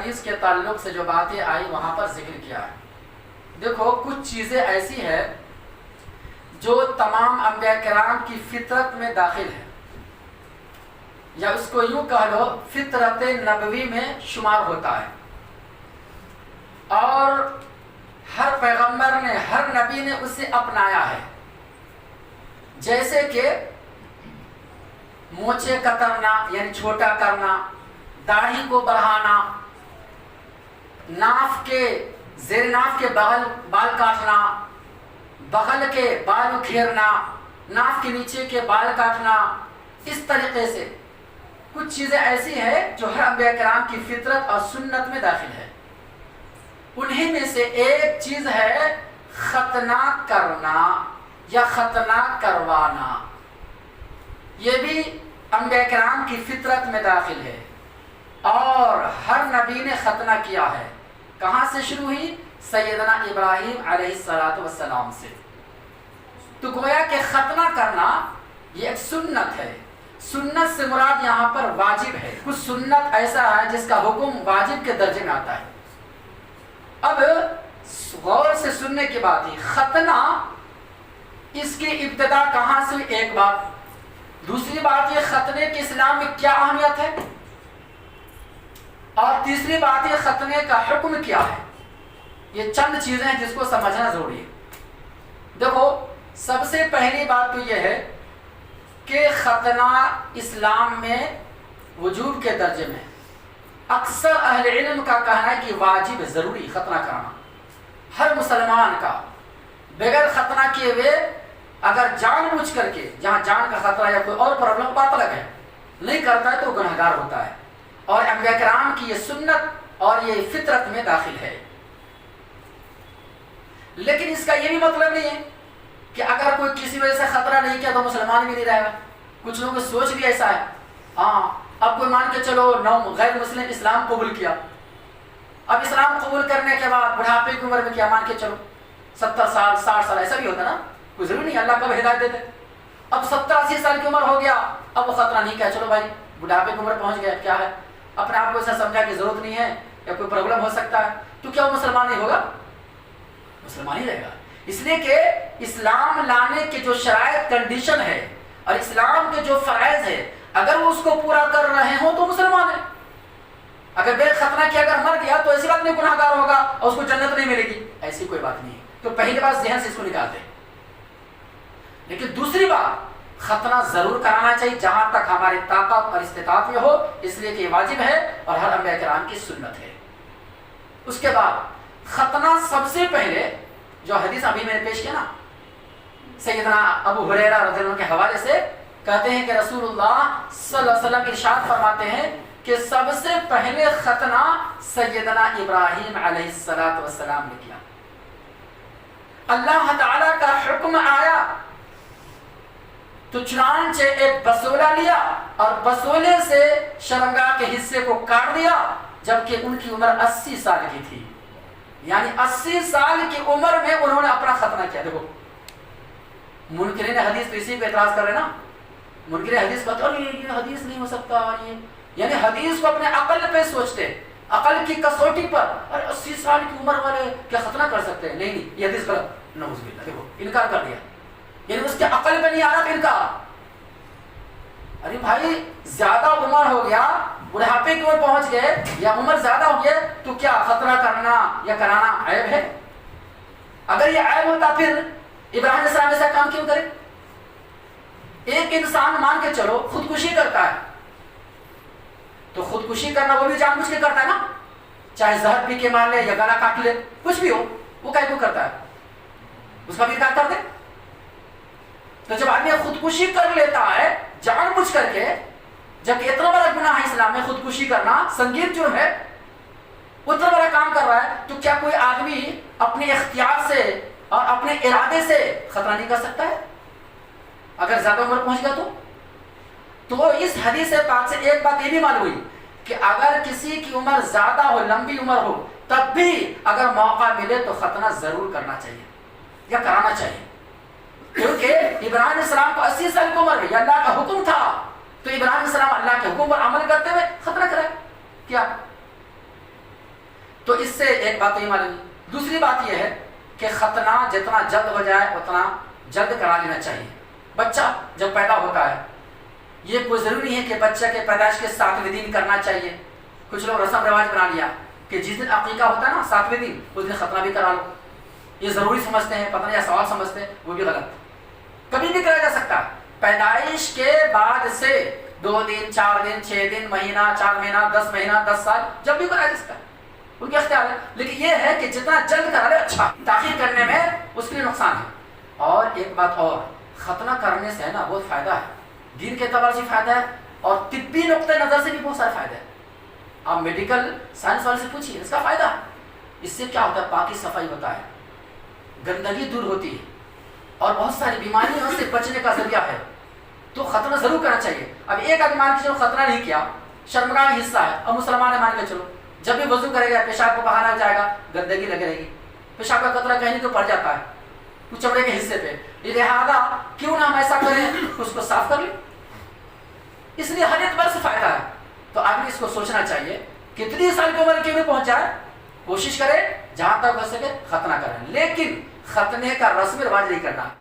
حدیث کے تعلق سے جو باتیں آئی وہاں پر ذکر کیا ہے. دیکھو کچھ چیزیں ایسی ہیں جو تمام انبیاء کرام کی فطرت میں داخل ہے، یا اس کو یوں کہہ لو فطرت نبوی میں شمار ہوتا ہے، اور ہر پیغمبر نے ہر نبی نے اسے اپنایا ہے. جیسے کہ مونچھیں کترنا یعنی چھوٹا کرنا، داڑھی کو بڑھانا، ناف کے زیر ناف کے بال کاٹنا، بغل کے بال کھیرنا، ناف کے نیچے کے بال کاٹنا. اس طریقے سے کچھ چیزیں ایسی ہیں جو ہر انبیاء کرام کی فطرت اور سنت میں داخل ہے. انہیں میں سے ایک چیز ہے ختنہ کرنا یا ختنہ کروانا. یہ بھی انبیاء کرام کی فطرت میں داخل ہے، اور ہر نبی نے ختنہ کیا ہے. کہاں سے شروع ہوئی؟ سیدنا ابراہیم علیہ السلام سے. تو گویا کہ ختنہ کرنا یہ ایک سنت ہے. سنت سے مراد یہاں پر واجب ہے. کچھ سنت ایسا ہے جس کا حکم واجب کے درجے میں آتا ہے. اب غور سے سننے کی بات ہے، ختنہ اس کی ابتدا کہاں سے؟ ایک بات. دوسری بات یہ ختنے کے اسلام میں کیا اہمیت ہے، اور تیسری بات یہ ختنے کا حکم کیا ہے. یہ چند چیزیں ہیں جس کو سمجھنا ضروری ہے. دیکھو سب سے پہلی بات تو یہ ہے کہ ختنہ اسلام میں وجوب کے درجے میں. اکثر اہل علم کا کہنا ہے کہ واجب ضروری ختنہ کرنا ہر مسلمان کا. بغیر ختنہ کیے ہوئے اگر جان بوجھ کر کے، جہاں جان کا خطرہ یا کوئی اور پرابلم بات الگ ہے، نہیں کرتا ہے تو گنہگار ہوتا ہے. اور انبیاء کرام کی یہ سنت اور یہ فطرت میں داخل ہے. لیکن اس کا یہ بھی مطلب نہیں ہے کہ اگر کوئی کسی وجہ سے خطرہ نہیں کیا تو مسلمان بھی نہیں رہے گا. کچھ لوگوں کی سوچ بھی ایسا ہے. اب کوئی مان کے چلو غیر مسلم اسلام قبول کیا، اب اسلام قبول کرنے کے بعد بڑھاپے کی عمر میں کیا مان کے چلو 70 سال 60 سال ایسا بھی ہوتا نا، کوئی ضروری نہیں اللہ کب ہدایت دیتے. اب 70-80 سال کی عمر ہو گیا، اب وہ خطرہ نہیں کیا، چلو بھائی بڑھاپے کی عمر پہنچ گیا، کیا ہے اپنے آپ کو ایسا سمجھا کہ ضرورت نہیں ہے یا کوئی پرابلم ہو سکتا ہے، تو کیا وہ مسلمان نہیں ہوگا؟ مسلمان ہی رہے گا. اس لیے کہ اسلام لانے کے جو شرائط کنڈیشن ہے اور اسلام کے جو فرائض ہے، اگر وہ اس کو پورا کر رہے ہوں تو مسلمان ہے. اگر بے ختنہ کیا اگر مر گیا تو ایسی بات نہیں گناہگار ہوگا اور اس کو جنت نہیں ملے گی، ایسی کوئی بات نہیں ہے. تو پہلی بات ذہن سے اس کو نکالتے ہیں. لیکن دوسری بات ختنہ ضرور کرانا چاہیے جہاں تک ہماری طاقت اور استطاعت میں ہو، اس لیے کہ یہ واجب ہے اور ہر انبیاء کرام کی سنت ہے. اس کے بعد ختنہ سب سے پہلے جو حدیث ابھی میں نے پیش کیا نا، سیدنا ابو ہریرہ رضی اللہ عنہ کے حوالے سے کہتے ہیں کہ رسول اللہ صلی اللہ علیہ وسلم ارشاد فرماتے ہیں کہ سب سے پہلے ختنہ سیدنا ابراہیم علیہ السلام نے کیا. اللہ تعالیٰ کا حکم آیا تو چنانچہ ایک بسولہ لیا اور بسولے سے شرمگاہ کے حصے کو کاٹ دیا، جبکہ ان کی عمر 80 سال کی تھی. یعنی 80 سال کی عمر میں انہوں نے اپنا ختنہ کیا. دیکھو منکرین حدیث تو اسی پہ اعتراض کر رہے نا. منکرین حدیث کہتے ہیں یہ حدیث نہیں ہو سکتا، یہ یعنی حدیث کو اپنے عقل پہ سوچتے، عقل کی کسوٹی پر، اور 80 سال کی عمر والے کیا ختنہ کر سکتے ہیں؟ نہیں یہ حدیث غلط. نعوذ باللہ. دیکھو انکار کر دیا، یعنی اس کے عقل پہ نہیں آ رہا تھا انکار. ارے بھائی زیادہ عمر ہو گیا، بڑھاپے کی عمر پہنچ گئے یا عمر زیادہ ہو گیا تو کیا ختنہ کرنا یا کرانا عیب ہے؟ اگر یہ عیب ہوتا پھر ابراہیم علیہ السلام ایسا کام کیوں کرے؟ ایک انسان مان کے چلو خودکشی کرتا ہے تو خودکشی کرنا وہ بھی جان بوجھ کے کرتا ہے نا، چاہے زہر پی کے مار لے یا گلا کاٹ لے، کچھ بھی ہو، وہ کیوں کرتا ہے؟ اس کا بھی انکار کر دے. تو جب آدمی خودکشی کر لیتا ہے جان بوجھ کر کے، جبکہ اتنا بڑا گناہ ہے اسلام میں خودکشی کرنا، سنگین جرم ہے، اتنا بڑا کام کر رہا ہے، تو کیا کوئی آدمی اپنے اختیار سے اور اپنے ارادے سے خطرہ نہیں کر سکتا ہے اگر زیادہ عمر پہنچ گیا تو اس حدیث پاک سے ایک بات یہ بھی معلوم ہوئی کہ اگر کسی کی عمر زیادہ ہو، لمبی عمر ہو، تب بھی اگر موقع ملے تو ختنہ ضرور کرنا چاہیے یا کرانا چاہیے. کیونکہ ابراہیم علیہ السلام کو 80 سال کی عمر میں یہ اللہ کا حکم تھا، تو ابراہیم علیہ السلام اللہ کے حکم پر عمل کرتے ہوئے ختنہ کرے. کیا تو اس سے ایک بات تو یہ معلوم. دوسری بات یہ ہے کہ ختنہ جتنا جلد ہو جائے اتنا جلد کرا لینا چاہیے. بچہ جب پیدا ہوتا ہے یہ کوئی ضروری ہے کہ بچہ کے پیدائش کے 7ویں دن کرنا چاہیے. کچھ لوگ رسم رواج بنا لیا کہ جس دن عقیقہ ہوتا ہے نا 7ویں دن اس دن ختنہ بھی کرا لو. یہ ضروری سمجھتے ہیں، پتہ نہیں یا سوال سمجھتے ہیں، وہ بھی غلط. کبھی بھی کرایا جا سکتا ہے. پیدائش کے بعد سے 2 دن 4 دن 6 دن مہینہ 4 مہینہ 10 مہینہ 10 سال جب بھی کرایا جا سکتا ہے، ان کے اختیار ہے. لیکن یہ ہے کہ جتنا جلد کرا لے اچھا. تاخیر کرنے میں اس کے لیے نقصان ہے. اور ایک بات اور، ختنہ کرنے سے ہے نا بہت فائدہ ہے. دین کے اعتبار سے فائدہ ہے اور طبی نقطۂ نظر سے بھی بہت سارا فائدہ ہے. آپ میڈیکل سائنس والے سے پوچھیے اس کا فائدہ ہے. اس سے کیا ہوتا ہے؟ پاکی صفائی ہوتا ہے، گندگی دور ہوتی ہے اور بہت ساری بیماریوں سے بچنے کا ذریعہ ہے. تو ختنہ ضرور کرنا چاہیے. اب ایک آدمی مان کے چلو ختنہ نہیں کیا، شرمگاہ حصہ ہے، اب مسلمان ہے مان کے چلو، جب بھی وضو کرے گا پیشاب کو بہانا جائے گا گندگی لگے رہے گی، پیشاب کا قطرہ کہیں تو پڑ جاتا ہے کچھ چمڑے کے حصے پہ. لہٰذا کیوں نہ ہم ایسا کریں اس کو صاف کر لیں. اس لیے ہر اعتبار سے فائدہ ہے. تو آدمی اس کو سوچنا چاہیے کتنی سال کی عمر کیوں نہیں پہنچا ہے، کوشش کرے جہاں تک ہو سکے ختنہ کریں. لیکن ختنے کا رسم رواج نہیں کرنا.